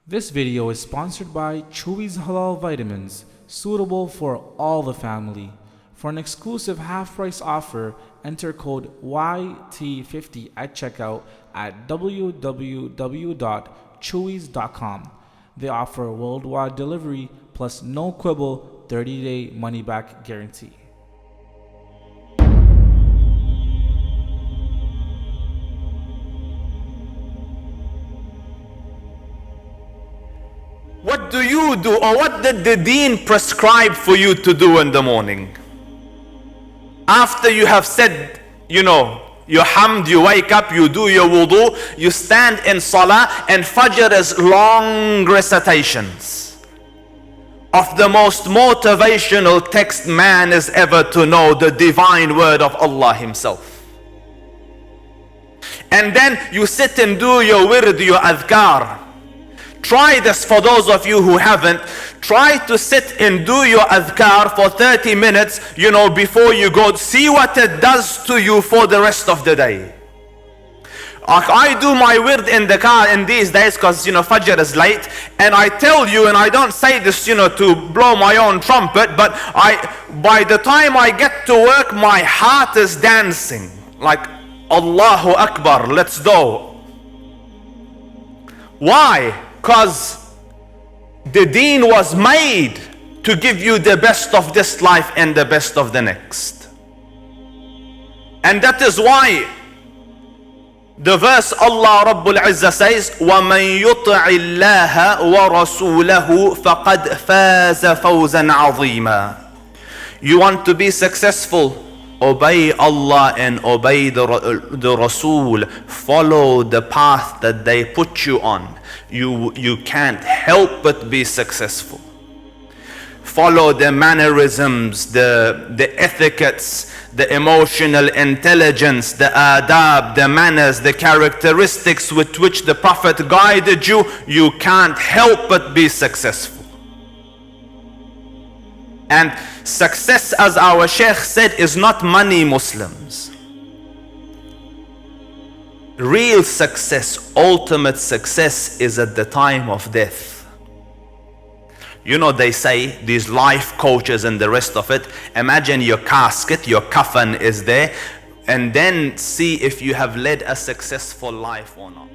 This video is sponsored by Chewy's Halal Vitamins, suitable for all the family. For an exclusive half-price offer, enter code YT50 at checkout at www.chewys.com. They offer worldwide delivery plus no Quibble 30-day money-back guarantee. What do you do, or what did the deen prescribe for you to do in the morning? After you have said, your hamd, you wake up, you do your wudu, you stand in salah, and fajr is long recitations of the most motivational text man is ever to know, the divine word of Allah Himself. And then you sit and do your wird, your adhkar. Try this for those of you who haven't. Try to sit and do your adhkar for 30 minutes, before you go. See what it does to you for the rest of the day. I do my wird in the car in these days because, Fajr is late. And I tell you, and I don't say this, to blow my own trumpet, but by the time I get to work, my heart is dancing. Like, Allahu Akbar, let's go. Why? Because the deen was made to give you the best of this life and the best of the next. And that is why the verse Allah Rabbul Izzah says, وَمَن يُطِعِ اللَّهَ وَرَسُولَهُ فَقَدْ فَازَ فَوْزًا عَظِيمًا. You want to be successful? Obey Allah and obey the Rasul. Follow the path that they put you on. You can't help but be successful. Follow the mannerisms, the etiquettes, the emotional intelligence, the adab, the manners, the characteristics with which the Prophet guided you. You can't help but be successful. And success, as our Sheikh said, is not money, Muslims. Real success, ultimate success, is at the time of death. They say, these life coaches and the rest of it, imagine your casket, your coffin is there, and then see if you have led a successful life or not.